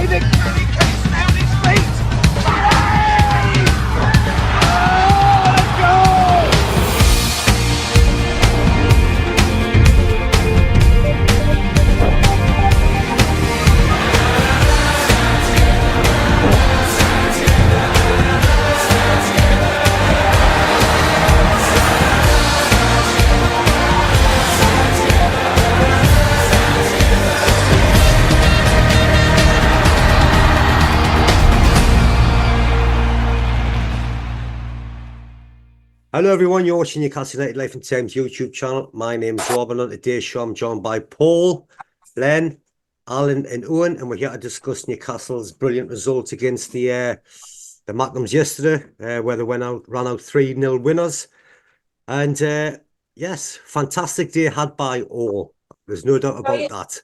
Hayden, can he stay on his feet? Murray! Oh, what a goal! Hello everyone, you're watching Newcastle United Life and Times YouTube channel. My name is Robin. On today's show I'm joined by Paul, Len, Alan and Owen, and we're here to discuss Newcastle's brilliant results against the Macklams yesterday, where they ran out 3-0 winners. And yes, fantastic day had by all. There's no doubt about that.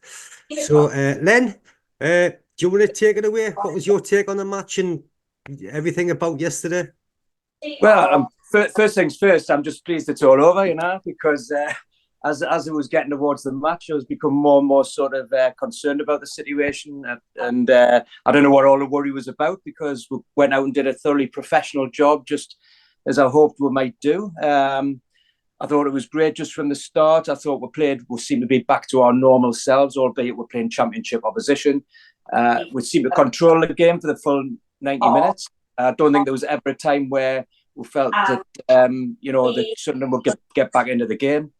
So Len, do you want to take it away? What was your take on the match and everything about yesterday? Well, first things first, I'm just pleased it's all over, because as it was getting towards the match, I was becoming more and more sort of concerned about the situation. And I don't know what all the worry was about, because we went out and did a thoroughly professional job, just as I hoped we might do. I thought it was great just from the start. I thought we seemed to be back to our normal selves, albeit we're playing championship opposition. We seemed to control the game for the full 90 minutes. I don't think there was ever a time where we felt that, that Sunderland would get back into the game.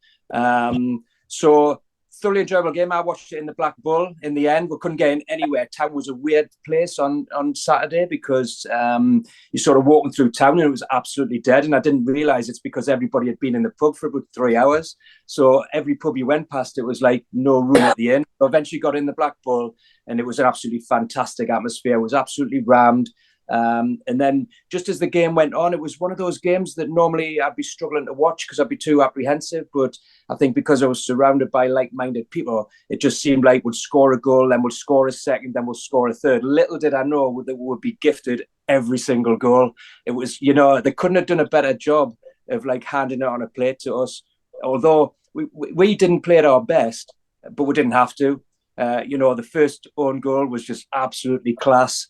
So, thoroughly enjoyable game. I watched it in the Black Bull. In the end, we couldn't get in anywhere. Town was a weird place on Saturday, because you're sort of walking through town and it was absolutely dead. And I didn't realise it's because everybody had been in the pub for about 3 hours. So every pub you went past, it was like no room at the inn. So eventually got in the Black Bull and it was an absolutely fantastic atmosphere. It was absolutely rammed. And then just as the game went on, it was one of those games that normally I'd be struggling to watch because I'd be too apprehensive. But I think because I was surrounded by like-minded people, it just seemed like we'd score a goal, then we'd score a second, then we'll score a third. Little did I know that we would be gifted every single goal. It was, they couldn't have done a better job of like handing it on a plate to us. Although we didn't play at our best, but we didn't have to. The first own goal was just absolutely class.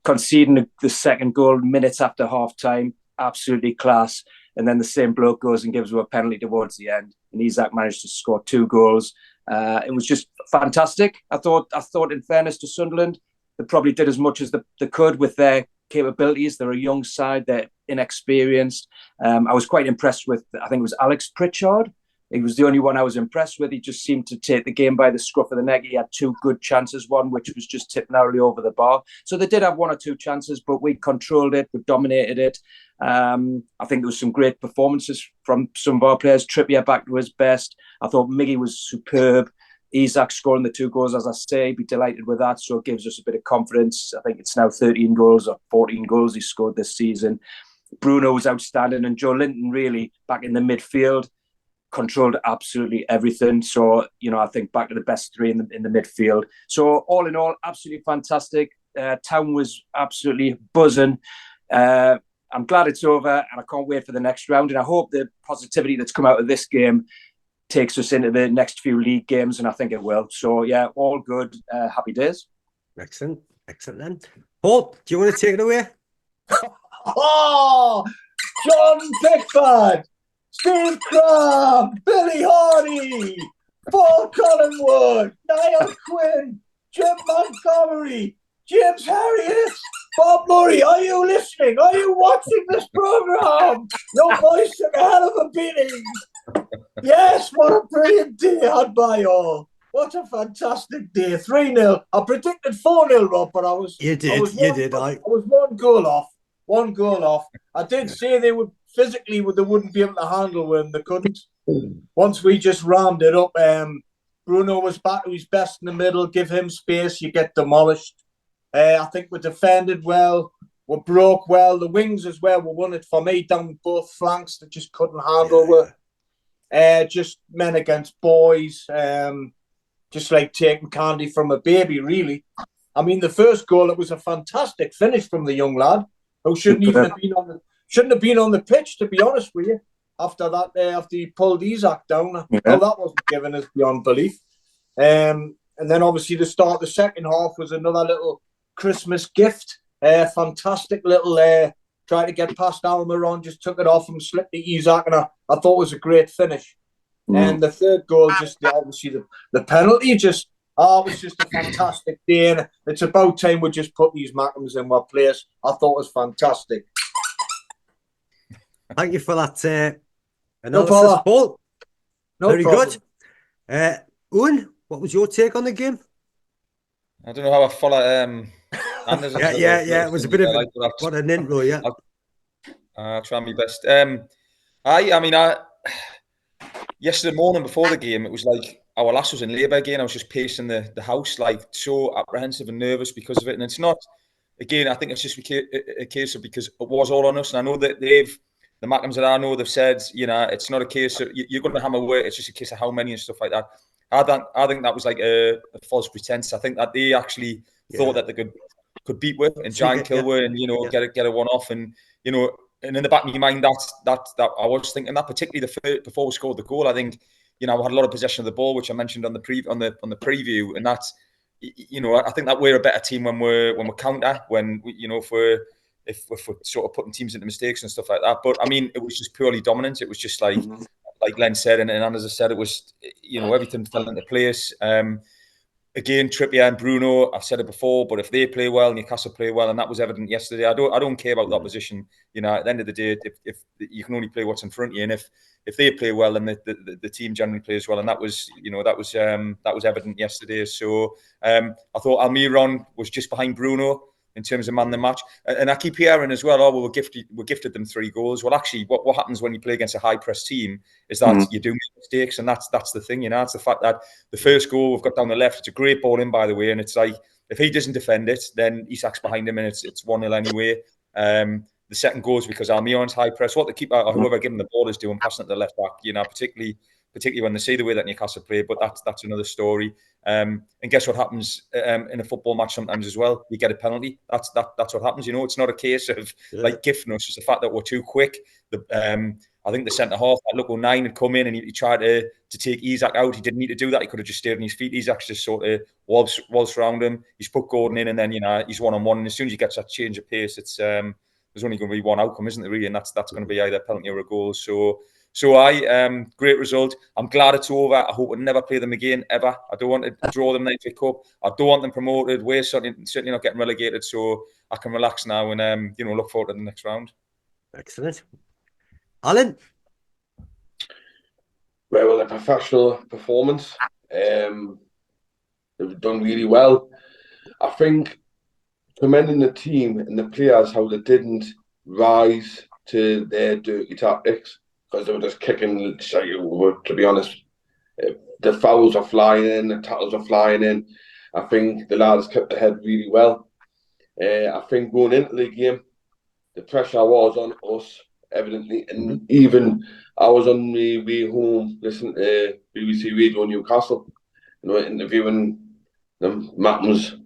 Conceding the second goal minutes after half-time, absolutely class. And then the same bloke goes and gives him a penalty towards the end. And Isak managed to score 2 goals. It was just fantastic. I thought, in fairness to Sunderland, they probably did as much as they could with their capabilities. They're a young side. They're inexperienced. I was quite impressed with, I think it was Alex Pritchard. He was the only one I was impressed with. He just seemed to take the game by the scruff of the neck. He had 2 good chances, one which was just tipped narrowly over the bar. So they did have 1 or 2 chances, but we controlled it, we dominated it. I think there was some great performances from some of our players. Trippier back to his best. I thought Miggy was superb. Isak scoring the 2 goals, as I say, be delighted with that. So it gives us a bit of confidence. I think it's now 13 goals or 14 goals he scored this season. Bruno was outstanding, and Joe Linton really back in the midfield. Controlled absolutely everything. So, I think back to the best 3 in the midfield. So all in all, absolutely fantastic. Town was absolutely buzzing. I'm glad it's over and I can't wait for the next round. And I hope the positivity that's come out of this game takes us into the next few league games, and I think it will. So yeah, all good. Happy days. Excellent then. Paul, do you want to take it away? Oh, John Pickford, Steve Crabb, Billy Hardy, Paul Collingwood, Niall Quinn, Jim Montgomery, James Harriet, Bob Murray. Are you listening? Are you watching this programme? Your voice took a hell of a beating. Yes, what a brilliant day had by all. What a fantastic day. 3-0. I predicted 4-0, Rob, but I was... You did. I was 1 goal off. 1 goal off. I did say they wouldn't be able to handle when they couldn't. Once we just rammed it up, Bruno was back to his best in the middle. Give him space, you get demolished. I think we defended well. We broke well. The wings as well. We won it for me down both flanks. They just couldn't handle it. Just men against boys. Just like taking candy from a baby, really. I mean, the first goal, it was a fantastic finish from the young lad who shouldn't have been on the pitch, to be honest with you. After that, after he pulled Isak down, well, that wasn't given us beyond belief. And then obviously the start of the second half was another little Christmas gift. Fantastic little try to get past Almiron, just took it off him, slipped to Isaac, and I thought it was a great finish. And the third goal, just obviously the penalty, just it was just a fantastic day. And it's about time we just put these Mackems in our place. I thought it was fantastic. Thank you for that No analysis, problem. Paul. No Very problem. good. Owen, what was your take on the game? I don't know how I follow Anders. Yeah. It was a bit of what an intro, yeah. I'll try my best. Yesterday morning before the game, it was like our lass was in labour again. I was just pacing the house, like so apprehensive and nervous because of it. And it's not, again, I think it's just a case of because it was all on us. And I know that the Mackems that I know, they've said, it's not a case of you're going to hammer work. It's just a case of how many and stuff like that. I think that was like a false pretense. I think that they actually thought that they could beat with and giant kill with and get a one off and and in the back of your mind that I was thinking that particularly before we scored the goal. I think we had a lot of possession of the ball, which I mentioned on the preview, and that's I think that we're a better team when we counter, when if we're sort of putting teams into mistakes and stuff like that. But I mean, it was just purely dominant. It was just like Len said, and as I said, it was everything fell into place. Again, Trippier and Bruno, I've said it before, but if they play well, Newcastle play well, and that was evident yesterday. I don't care about the opposition. At the end of the day, if you can only play what's in front of you, and if they play well, then the team generally plays well, and that was evident yesterday. So I thought Almiron was just behind Bruno in terms of man the match, and I keep hearing as well, we're gifted them 3 goals. Well, actually, what happens when you play against a high press team is that you do make mistakes, and that's the thing. It's the fact that the first goal we've got down the left, it's a great ball in, by the way, and it's like if he doesn't defend it, then Isak's behind him, and it's 1-0 anyway. The second goal is because Almiron's high press. What the keeper or whoever giving the ball is doing, passing it to the left back, particularly when they see the way that Newcastle play, but that's another story. And guess what happens in a football match sometimes as well? You get a penalty. That's what happens. It's not a case of like gifting us. It's the fact that we're too quick. I think the centre half, look, 9 had come in and he tried to take Isak out. He didn't need to do that. He could have just stayed on his feet. Isak's just sort of waltzed around him. He's put Gordon in, and then he's 1-on-1. And as soon as he gets that change of pace, it's there's only going to be one outcome, isn't there? Really, and that's going to be either a penalty or a goal. So great result. I'm glad it's over. I hope we'll never play them again, ever. I don't want to draw them in the FA Cup. I don't want them promoted. We're certainly not getting relegated, so I can relax now and look forward to the next round. Excellent. Alan? Well, a professional performance. They've done really well. I think commending the team and the players how they didn't rise to their dirty tactics, because they were just kicking, to be honest. The fouls are flying in, the tackles are flying in. I think the lads kept their head really well. I think going into the game, the pressure was on us, evidently. And even I was on my way home listening to BBC Radio Newcastle, interviewing them Mackems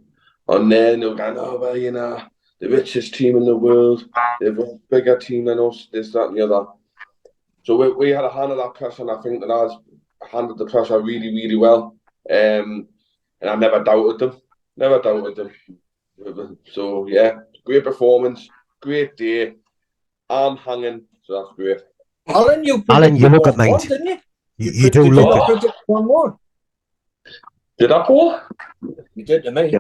on there, and they were going, the richest team in the world, they've a bigger team than us, this, that, and the other. So we had a hand of that pressure, and I think the lads handled the pressure really, really well. And I never doubted them. So, yeah, great performance, great day. I'm hanging, so that's great. Alan, you look at mine. Didn't you? You do look at it. 1-1. Did I, Paul? You did to me.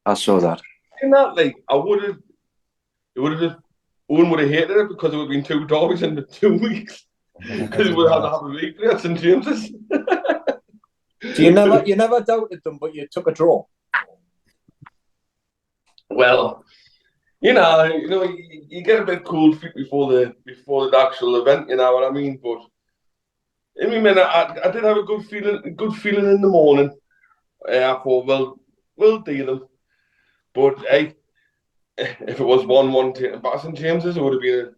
I saw that. In that, Owen would have hated it because it would have been 2 derbies in the 2 weeks. Because he would have to have a replay at St James's. So you never doubted them, but you took a draw. Well, you get a bit cold feet before the actual event. You know what I mean? But I mean, I did have a good feeling in the morning. I thought, well, we'll deal them. But hey, if it was 1-1 taken back St James's, it would have been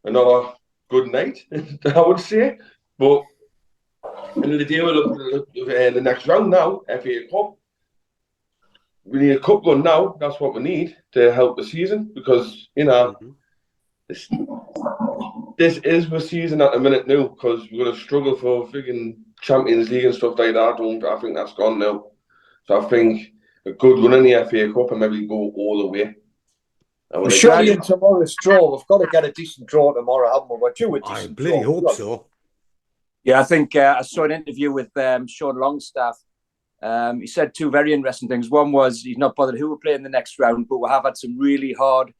another good night, I would say. But in the day, we look at the next round now, FA Cup. We need a cup run now. That's what we need to help the season, because this is the season at the minute now, because we're going to struggle for freaking Champions League and stuff like that. I think that's gone now. So I think a good run in the FA Cup and maybe go all the way. Well, surely in tomorrow's draw, we've got to get a decent draw tomorrow, haven't we? We're due a I decent bloody draw. hope so. Yeah, I think I saw an interview with Sean Longstaff. He said two very interesting things. One was he's not bothered who we're playing the next round, but we have had some really hard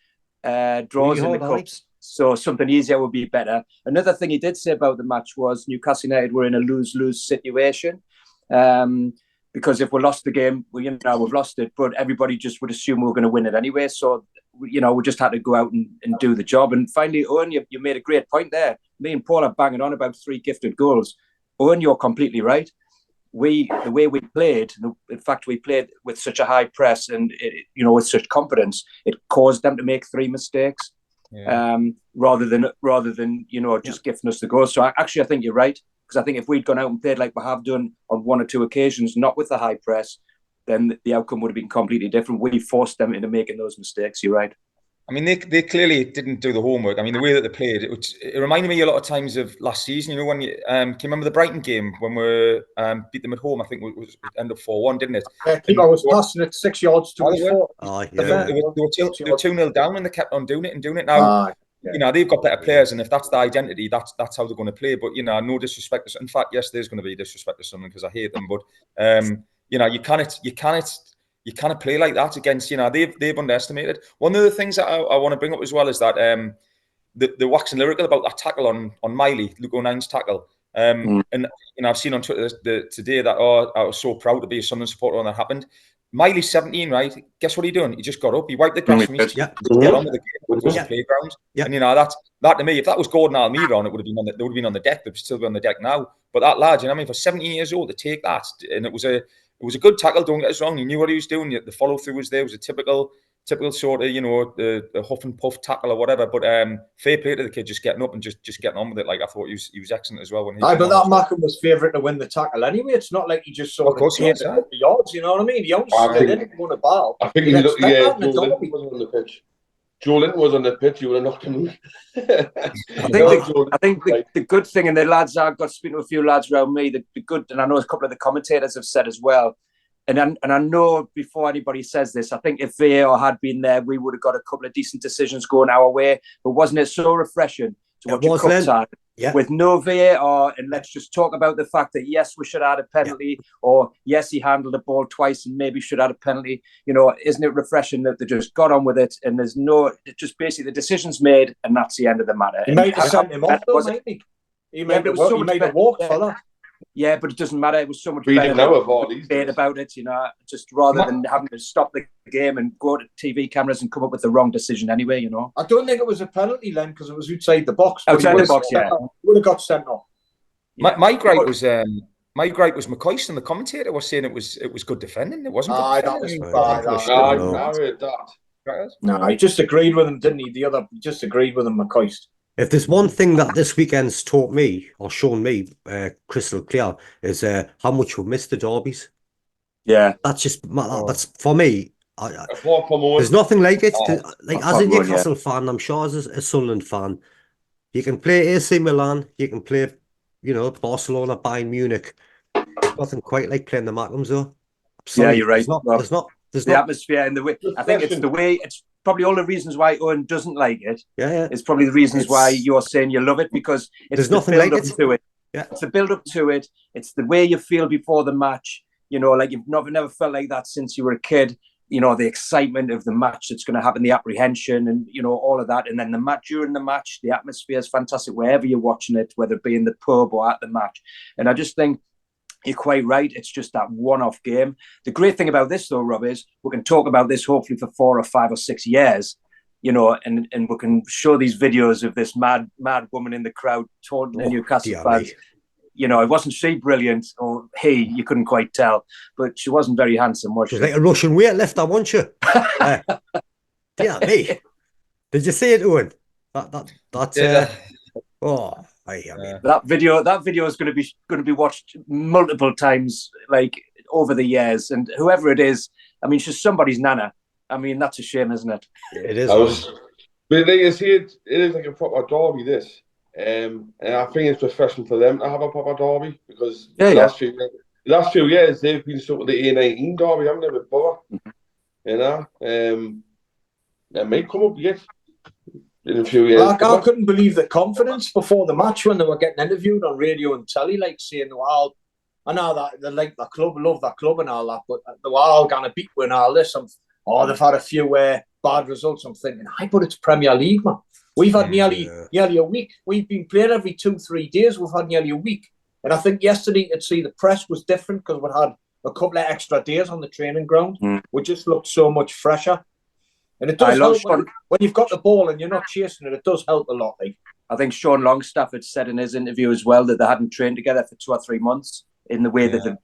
draws in the cups. So something easier would be better. Another thing he did say about the match was Newcastle United were in a lose-lose situation. Because if we lost the game, we've lost it, but everybody just would assume we were going to win it anyway. So, we just had to go out and do the job. And finally, Owen, you made a great point there. Me and Paul are banging on about 3 gifted goals. Owen, you're completely right. The way we played, in fact, we played with such a high press and, with such confidence, it caused them to make 3 mistakes. Yeah. Rather than just gifting us the goals. So I think you're right, because I think if we'd gone out and played like we have done on 1 or 2 occasions, not with the high press, then the outcome would have been completely different. We forced them into making those mistakes. You're right. I mean, they clearly didn't do the homework. I mean, the way that they played, it reminded me a lot of times of last season. When you can you remember the Brighton game when we beat them at home? I think it was end up 4-1, didn't it? I think I was passing it 6 yards to his foot. They were 2-0 down and they kept on doing it. Now, they've got better players, and if that's the identity, that's how they're going to play. But no disrespect. In fact, yes, there's going to be disrespect to someone because I hate them. But you can't play like that against. They've underestimated. One of the things that I want to bring up as well is that the waxing lyrical about that tackle on Miley, Luke O'Nine's tackle. And I've seen on Twitter today that I was so proud to be a Sunderland supporter when that happened. Miley's 17, right? Guess what he done? He just got up, he wiped the grass from his get on with the game, it was a playground. And that to me, if that was Gordon Almeida on, they would have been on the deck, they'd still be on the deck now. But that lad, for 17 years old to take that, and it was a good tackle, don't get us wrong. He knew what he was doing. The follow through was there. It was a typical sort of, a huff and puff tackle or whatever. But fair play to the kid, just getting up and just getting on with it. Like I thought he was excellent as well. When but that Mackham was favourite to win the tackle anyway. It's not like he just saw the yards. You know what I mean? He only slid in and won a ball. I think Joe Linton was on the pitch. Joe Linton was on the pitch. You would have knocked him. I think the good thing, and the lads, I've got speaking to a few lads around me. The good, and I know a couple of the commentators have said as well. And I know before anybody says this, I think if VAR had been there, we would have got a couple of decent decisions going our way. But wasn't it so refreshing to watch a cup tie with no VAR? And let's just talk about the fact that, yes, we should have had a penalty, or yes, he handled the ball twice and maybe should have had a penalty. Isn't it refreshing that they just got on with it and there's just basically the decision's made and that's the end of the matter. He might have sent him off, though, mightn't he? He made a walk for that. Yeah, but it doesn't matter. It was so much better debate about it, just rather than having to stop the game and go to TV cameras and come up with the wrrong decision anyway, I don't think it was a penalty, Len, because it was outside the box. Outside the box, Would have got sent off. My gripe was McCoist, and the commentator was saying it was good defending. It wasn't. That was bad. No, I just agreed with him, didn't he? He just agreed with him, McCoist. If there's one thing that this weekend's taught me, or shown me, crystal clear, is how much we missed the derbies. Yeah. That's just, that's for me. There's nothing like it. As a Newcastle fan, I'm sure as a Sunderland fan, you can play AC Milan, you can play, Barcelona, Bayern Munich. There's nothing quite like playing the Mackhams, though. Yeah, you're right. There's the atmosphere and the way. I think it's the way. It's probably all the reasons why Owen doesn't like it. Yeah. It's probably the reasons why you're saying you love it, because it's nothing like it to it. Yeah. It's the build up to it. It's the way you feel before the match. Like you've never felt like that since you were a kid. The excitement of the match that's going to happen, the apprehension, and all of that. And then the match, during the match, the atmosphere is fantastic wherever you're watching it, whether it be in the pub or at the match. And I just think you're quite right. It's just that one-off game. The great thing about this, though, Rob, is we can talk about this hopefully for 4 or 5 or 6 years, and we can show these videos of this mad woman in the crowd taunting the Newcastle fans. It wasn't she brilliant, or he, you couldn't quite tell, but she wasn't very handsome, was she? She was like a Russian weightlifter, wasn't she? Dear me. Did you see it, Owen? That video is going to be watched multiple times, like over the years, and whoever it is, I mean, she's somebody's nana. I mean, that's a shame, isn't it? It is. But like you see, it is like a proper derby. This, and I think it's professional for them to have a proper derby, because the last few years they've been sort of the A19 derby, haven't they, with Borough? You know, it may come up yet in a few years. I couldn't believe the confidence before the match when they were getting interviewed on radio and telly, like saying, "Well, I know that they like the club, love that club and all that, but they were all gonna beat win all this." They've had a few bad results. I'm thinking, but it's Premier League, man. We've had nearly a week. We've been playing every 2-3 days. We've had nearly a week. And I think yesterday, you'd see the press was different because we had a couple of extra days on the training ground. We just looked so much fresher. And it does help when you've got the ball and you're not chasing it. It does help a lot. Like. I think Sean Longstaff had said in his interview as well that they hadn't trained together for 2 or 3 months in the way that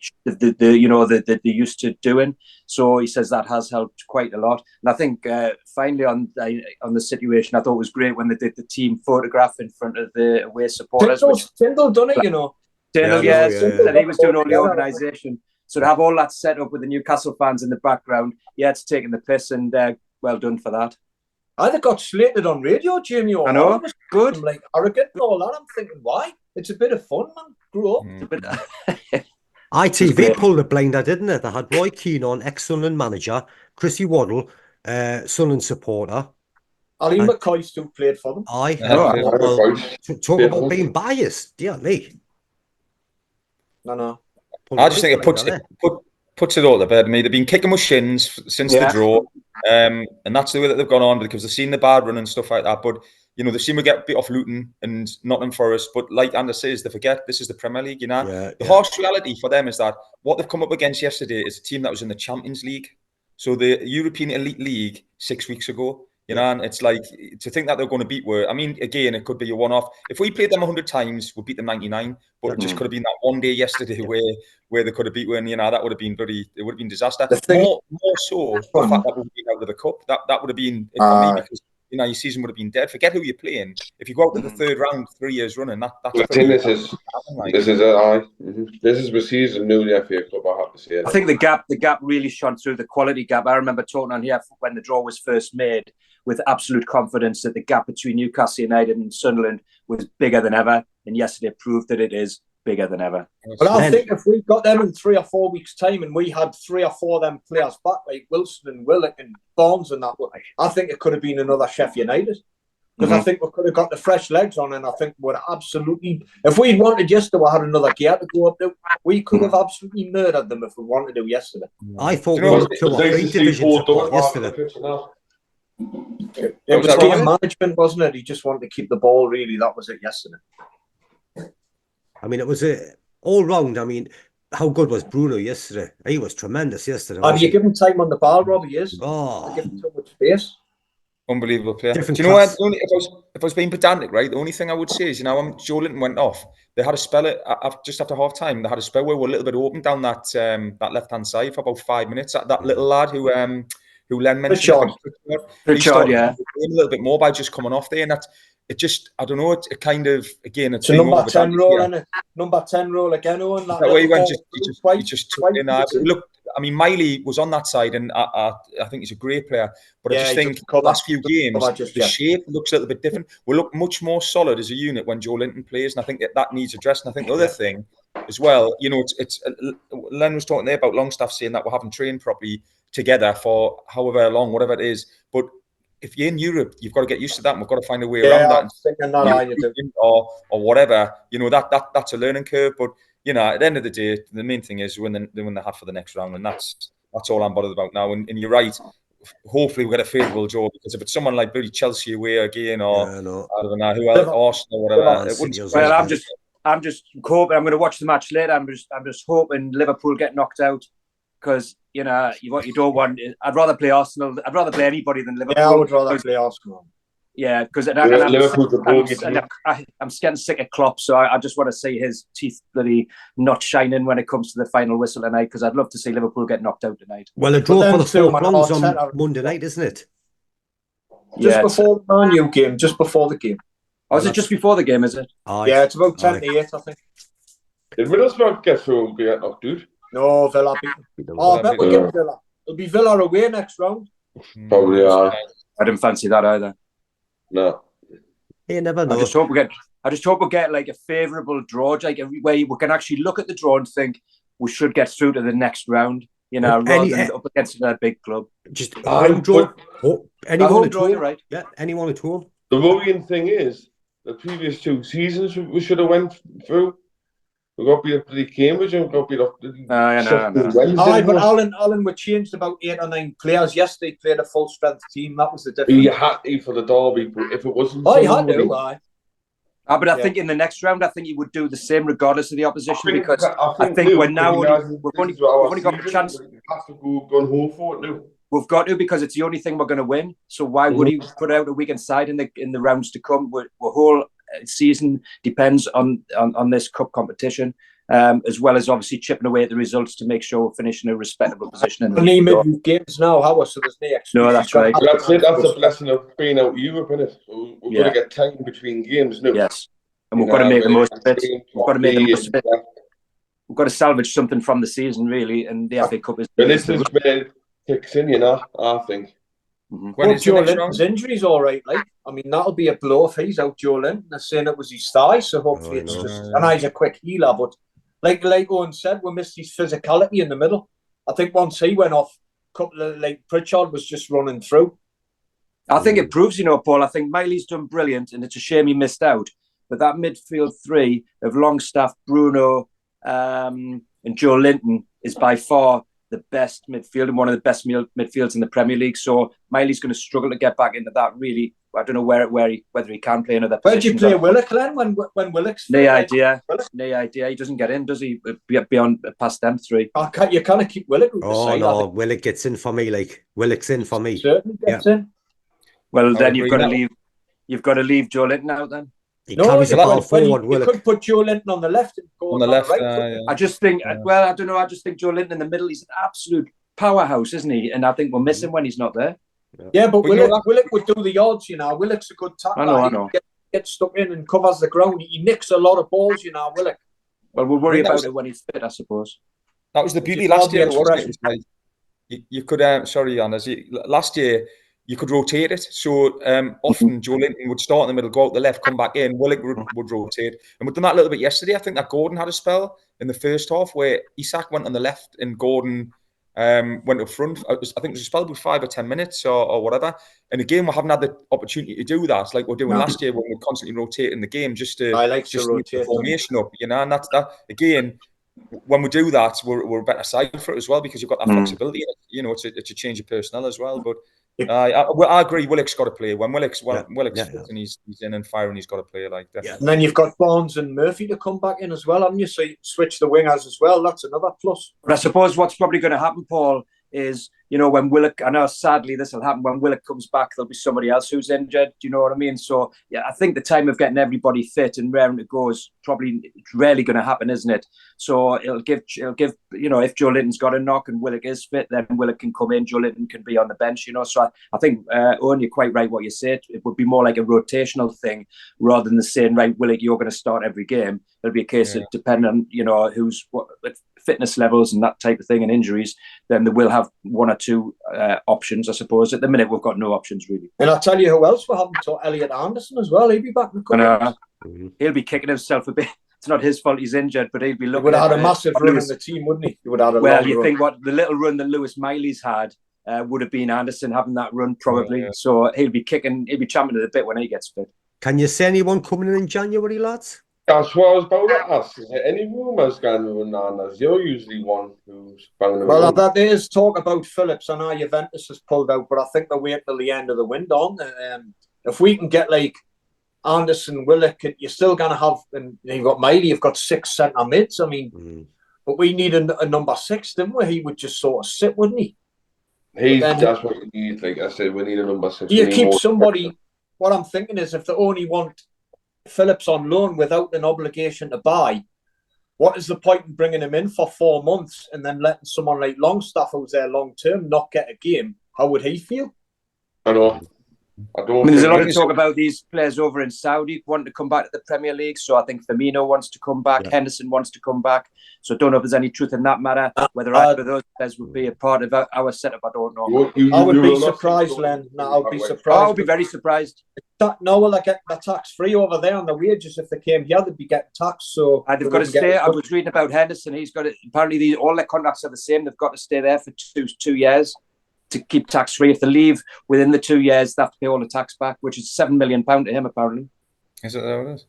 they used to doing. So he says that has helped quite a lot. And I think finally on the situation, I thought it was great when they did the team photograph in front of the away supporters. Tyndall done it, you know. Tyndall, and he was doing all the organisation. So to have all that set up with the Newcastle fans in the background, it's taking the piss, and well done for that. I got slated on radio, Jamie. I know, good. I'm like arrogant and all that. I'm thinking, why? It's a bit of fun, man. Grew up. ITV pulled a blinder, didn't it? They had Roy Keane on, ex-Sunderland manager, Chrissy Waddle, Sunderland supporter. Ali McCoy still played for them. Talk about being biased, dear me. No. I just think it puts it all to bed. I mean, they've been kicking with shins since the draw, and that's the way that they've gone on because they've seen the bad run and stuff like that. But they've seen we get beat off Luton and Nottingham Forest. But like Anders says, they forget this is the Premier League. The harsh reality for them is that what they've come up against yesterday is a team that was in the Champions League, so the European Elite League 6 weeks ago. And it's like to think that they're going to beat where, I mean, again, it could be a one-off. If we played them 100 times, we'd beat them 99. But it just could have been that one day yesterday where they could have beat when, that would have been it would have been disaster. More so the fact that we've been out of the cup. That would have been it for me because your season would have been dead. Forget who you're playing. If you go out to the third round 3 years running, that's this is the season new the FA Cup, I have to say. I think the gap really shone through, the quality gap. I remember talking on here when the draw was first made with absolute confidence that the gap between Newcastle United and Sunderland was bigger than ever. And yesterday proved that it is bigger than ever. But I think if we got them in 3 or 4 weeks' time and we had 3 or 4 of them players back, like Wilson and Willock and Barnes and that, I think it could have been another Sheffield United. Because I think we could have got the fresh legs on, and I think we'd absolutely, if we wanted yesterday, we had another gear to go up to, we could have absolutely murdered them if we wanted to yesterday. I thought we were 2 or 3 divisions apart yesterday. It was game management, wasn't it? He just wanted to keep the ball, really. That was it yesterday. I mean, it was all round. I mean, how good was Bruno yesterday? He was tremendous yesterday. And you give him time on the ball, Rob, he is. You give him so much space. Unbelievable player. Do you know what? If I was being pedantic, right, the only thing I would say is, when Joe Linton went off, they had a spell just after half time. They had a spell where we were a little bit open down that left hand side for about 5 minutes. That little lad who Len mentioned, Richard, a little bit more by just coming off there, and that it just, I don't know, it kind of, again, it's a number 10 role, isn't it? Number 10 role again, Owen. That way he went, he just took in. Look, I mean, Miley was on that side, and I think he's a great player. But I just think the last few games, the shape looks a little bit different. We look much more solid as a unit when Joe Linton plays, and I think that needs addressed. And I think the other thing as well, it's Len was talking there about Longstaff saying that we haven't trained properly together for however long, whatever it is. But if you're in Europe, you've got to get used to that, and we've got to find a way around that. Or whatever, that's a learning curve. But at the end of the day, the main thing is win the hat for the next round, and that's all I'm bothered about now. And you're right. Hopefully, we get a favourable draw, because if it's someone like Billy Chelsea away again, or I don't know who else, Arsenal, whatever. Well, I'm just hoping. I'm going to watch the match later. I'm just hoping Liverpool get knocked out, because what you don't want. I'd rather play Arsenal. I'd rather play anybody than Liverpool. Yeah, I would rather play Arsenal. Yeah, because I'm getting sick of Klopp, so I just want to see his teeth bloody not shining when it comes to the final whistle tonight, because I'd love to see Liverpool get knocked out tonight. Well, a draw for the four Bronze on Monday night, isn't it? Just before the Man U game, just before the game. Oh, is it just before the game, is it? Yeah, it's about 10 to 8, I think. Did Middlesbrough get through and get knocked out? No, Villa beat them. I bet we get Villa. It'll be Villa away next round. Probably are. I didn't fancy that either. No. You never know. I just hope we get like a favourable draw, like where we can actually look at the draw and think we should get through to the next round. You know, But rather than up against another big club. Just home draw. Anyone home at draw, home. you're right. Yeah, anyone at home. The worrying thing is the previous 2 seasons we should have went through. We got beat up to Cambridge and got beat up to I know. Wednesday. Aye, but Alan, we changed about 8 or 9 players. Yesterday played a full strength team. That was the difference. You had to for the derby, but if it wasn't, Oh, you had to. Aye. But I think in the next round, I think you would do the same regardless of the opposition, because I think Luke, we're now we've only got a season, chance. We have to go home for it now. We've got to, because it's the only thing we're going to win. So why would he put out a weekend side in the rounds to come? Our whole season depends on this cup competition, as well as obviously chipping away at the results to make sure we're finishing in a respectable position. Only midweek games now, Howard, so there's no excuse. No, that's right. That's it. That's the blessing of being out Europe, isn't it? We've got to get time between games now. Yes, and we've got to make the most of it. We've got to make the most of it. We've got to salvage something from the season, really, and the FA Cup is. But this is where it kicks in, I think. When is Joe Linton's injury's all right, like, I mean, that'll be a blow if he's out. Joe Linton, they're saying it was his thigh, so hopefully it's just, and he's a quick healer, but like Owen said, we missed his physicality in the middle. I think once he went off, a couple of, like, Pritchard was just running through. I think it proves, Paul, I think Miley's done brilliant, and it's a shame he missed out, but that midfield 3 of Longstaff, Bruno, and Joe Linton is by far the best midfield and one of the best midfields in the Premier League. So Miley's going to struggle to get back into that. Really, I don't know whether he can play another position. Where do you play Willock, Len? When Willock's no idea. He doesn't get in, does he? Beyond past them 3. You can't keep Willock. No, Willock gets in for me. Like Willock's in for me. Certainly gets in. Well, then you've got to leave. You've got to leave Joe Linton out then. He carries the ball forward. You could put Joe Linton on the left and go on the left. Right. I just think, I don't know. I just think Joe Linton in the middle, he's an absolute powerhouse, isn't he? And I think we'll miss him when he's not there. Yeah, but Willock would do the yards, Willock's a good tackler. I know. He gets stuck in and covers the ground. He nicks a lot of balls, Willock. Well, we'll worry about it when he's fit, I suppose. That was the beauty last year, wasn't it? Like, you could, sorry, Anna, last year, you could rotate it. So often Joe Linton would start in the middle, go out the left, come back in. Willock would rotate. And we've done that a little bit yesterday. I think that Gordon had a spell in the first half where Isak went on the left and Gordon went up front. I think it was a spell with 5 or 10 minutes or whatever. And again, we haven't had the opportunity to do that like we're doing last year when we're constantly rotating the game just to rotate the formation up. And that's that. Again, when we do that, we're a better side for it as well because you've got that flexibility. It's a change of personnel as well. But I agree. Willock's got to play. When Willock's fit and he's in and firing, he's got to play like that. And then you've got Barnes and Murphy to come back in as well, haven't you? So you switch the wingers as well. That's another plus. But I suppose what's probably going to happen, Paul, is when Willock, I know sadly this will happen, when Willock comes back, there'll be somebody else who's injured. Do you know what I mean? So, I think the time of getting everybody fit and raring to go is probably rarely going to happen, isn't it? So it'll give, if Joe Linton's got a knock and Willock is fit, then Willock can come in, Joe Linton can be on the bench, So I think, Owen, you're quite right what you said. It would be more like a rotational thing rather than saying, right, Willock, you're going to start every game. It'll be a case of depending on, who's what fitness levels and that type of thing and injuries, then they will have 1 or 2 options, I suppose. At the minute, we've got no options, really. And I'll tell you who else we haven't taught, Elliot Anderson as well. He'll be back in the couple. He'll be kicking himself a bit. It's not his fault he's injured, but he'll be looking. He would have had a massive run in the team, wouldn't he? He would have had a you think what the little run that Lewis Miley's had would have been Anderson having that run probably. Yeah. So he'll be champing at the bit when he gets fit. Can you see anyone coming in January, lads? That's what I was about to ask. Is there any rumours going on? You're usually one who's banging around. Well, there is talk about Phillips. I know Juventus has pulled out, but I think they're waiting till the end of the window. On if we can get like Anderson, Willock, you're still going to have, and you've got Miley, you've got 6 centre mids. I mean, but we need a number 6, didn't we? He would just sort of sit, wouldn't he? That's what we need. Like I said, we need a number 6. You keep somebody. What I'm thinking is, if they only want Phillips on loan without an obligation to buy, what is the point in bringing him in for 4 months and then letting someone like Longstaff, who's there long term, not get a game? How would he feel? I know. I I don't mean, there's a lot think of talk about these players over in Saudi wanting to come back to the Premier League. So I think Firmino wants to come back. Yeah. Henderson wants to come back. So I don't know if there's any truth in that matter. Whether either of those players would be a part of our setup, I don't know. I would be will not surprised, see Len. No, I would be Oh, surprised. I would be very surprised. No, well, they get the tax free over there on the wages. If they came here, they'd be getting taxed. So They've got to stay. I was reading about Henderson. He's got to, apparently all their contracts are the same. They've got to stay there for two years to keep tax free. If they leave within the 2 years, they have to pay all the tax back, which is £7 million to him apparently. Is it how it is?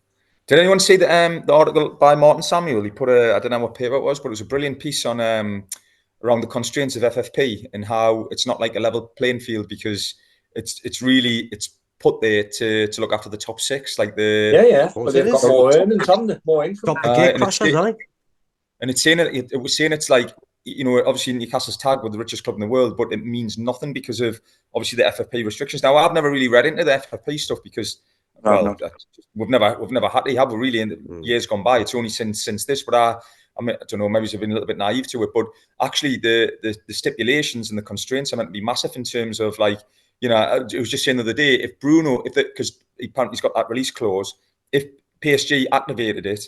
Did anyone see the article by Martin Samuel? He put I don't know what paper it was, but it was a brilliant piece on around the constraints of FFP and how it's not like a level playing field because it's really put there to look after the top six, like yeah. But they've got more earnings, haven't they? More income. Stop the gate crashers, aren't and it's saying it was saying it's like, you know, obviously Newcastle's tagged with the richest club in the world, but it means nothing because of obviously the FFP restrictions. Now I've never really read into the FFP stuff because we've never had to have really in years gone by. It's only since this, but I mean, I don't know, maybe I've been a little bit naive to it, but actually the stipulations and the constraints are meant to be massive in terms of like, you know, I was just saying the other day, if Bruno, because apparently he's got that release clause, if PSG activated it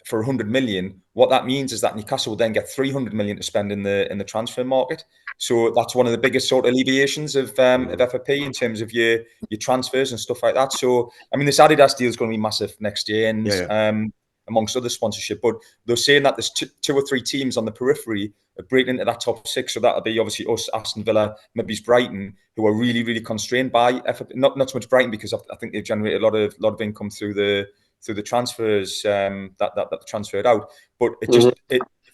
for 100 million, what that means is that Newcastle will then get 300 million to spend in the transfer market. So that's one of the biggest sort of alleviations of FFP in terms of your transfers and stuff like that. So I mean, this Adidas deal is going to be massive next year, and amongst other sponsorship. But they're saying that there's two or three teams on the periphery are breaking into that top six. So that'll be obviously us, Aston Villa, maybe Brighton, who are really, really constrained by FFP. Not so much Brighton because I think they've generated a lot of income through the transfers that transferred out. But it just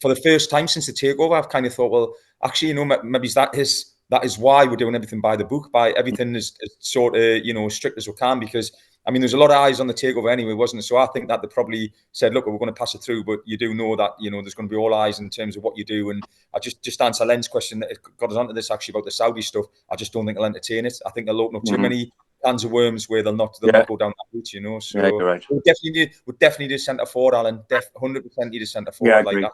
for the first time since the takeover, I've kind of thought, well, actually, you know, maybe that is why we're doing everything by the book, by everything is sort of, you know, as strict as we can, because I mean, there's a lot of eyes on the takeover anyway, wasn't it? So I think that they probably said, look, we're going to pass it through, but you do know that, you know, there's going to be all eyes in terms of what you do. And I just answer Len's question that got us onto this actually about the Saudi stuff. I just don't think they'll entertain it. I think they'll open up too many cans of worms where they'll not go down that route, you know. So you're right. we definitely need a centre forward, Alan. 100% need a centre forward like that.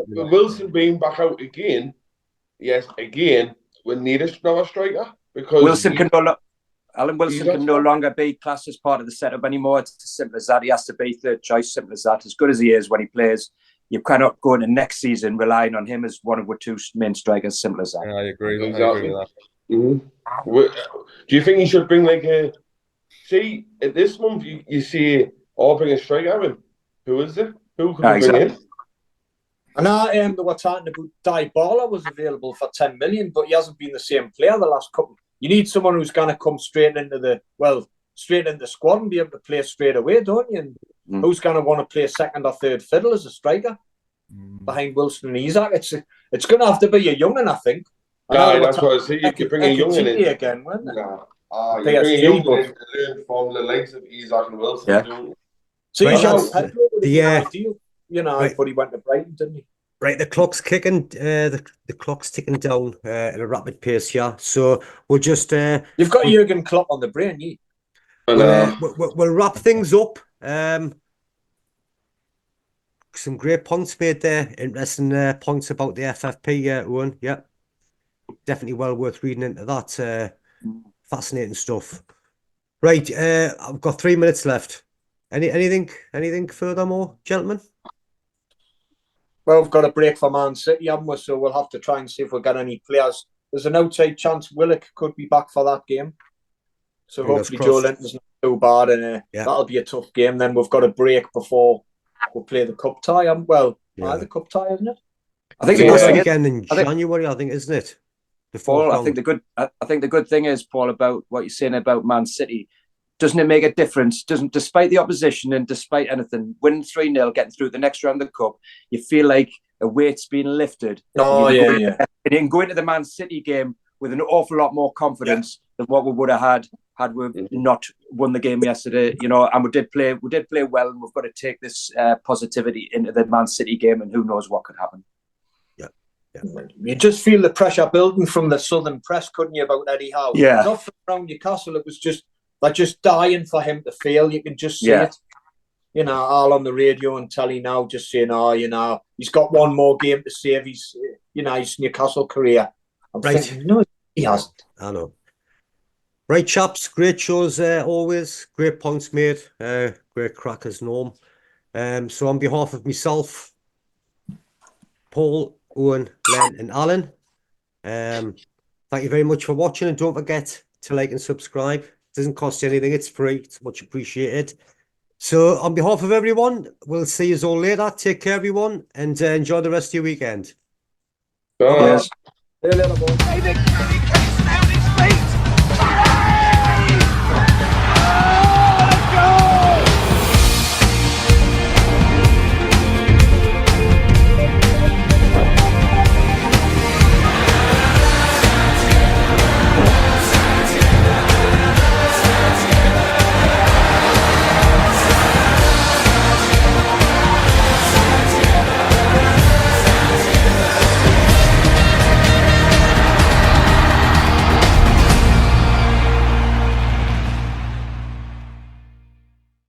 Wilson being back out again, yes, again, we need another striker because Wilson can no longer be classed as part of the setup anymore. It's as simple as that. He has to be third choice, simple as that. As good as he is when he plays, you cannot go into next season relying on him as one of our two main strikers, simple as that. Yeah, I agree. Exactly. I agree with that. Do you think he should bring like a... See, at this month, you see, bring a striker in. Who is it? Who can we bring in? And they were talking about Dybala was available for 10 million, but he hasn't been the same player the last couple. You need someone who's going to come straight into the squad and be able to play straight away, don't you? And who's going to want to play second or third fiddle as a striker behind Wilson and Isak? It's going to have to be a young one, I think. That's what I say. You could bring a young one in again, wouldn't it? You bring a young one in to learn from the likes of Isak and Wilson. Yeah. So Pedro would be ideal, you know, but he went to Brighton, didn't he? Right, the clock's kicking. The clock's ticking down at a rapid pace here. So we'll just. You've got Jurgen Klopp on the brain, you. We'll wrap things up. Some great points made there. Interesting points about the FFP, Owen. Yeah, definitely well worth reading into that. Fascinating stuff. Right, I've got 3 minutes left. Anything furthermore, gentlemen? Well, we've got a break for Man City, haven't we? So we'll have to try and see if we've got any players. There's an outside chance Willock could be back for that game. So hopefully Joe Linton's not too bad, and that'll be a tough game. Then we've got a break before we'll play the cup tie. The cup tie, isn't it? I think it's weekend in January. I think, isn't it? Paul, I think the good thing is, Paul, about what you're saying about Man City. Doesn't it make a difference? Despite the opposition and despite anything, winning 3-0, getting through the next round of the cup, you feel like a weight's been lifted. And you can go into the Man City game with an awful lot more confidence than what we would have had we not won the game yesterday. You know, and we did play well, and we've got to take this positivity into the Man City game, and who knows what could happen. Yeah. You just feel the pressure building from the southern press, couldn't you, about Eddie Howe? Yeah. Not from around Newcastle. It was just dying for him to fail. You can just see it, you know, all on the radio and telly now, just saying, he's got one more game to save his Newcastle career. I'm thinking, no, he hasn't. I know. Right, chaps, great shows always. Great points made. Great crackers, norm. So on behalf of myself, Paul, Owen, Len, and Alan, thank you very much for watching, and don't forget to like and subscribe. It doesn't cost you anything, it's free. It's much appreciated. So on behalf of everyone, we'll see you all later. Take care, everyone, and enjoy the rest of your weekend. Bye. Yes. See you later, boys. David,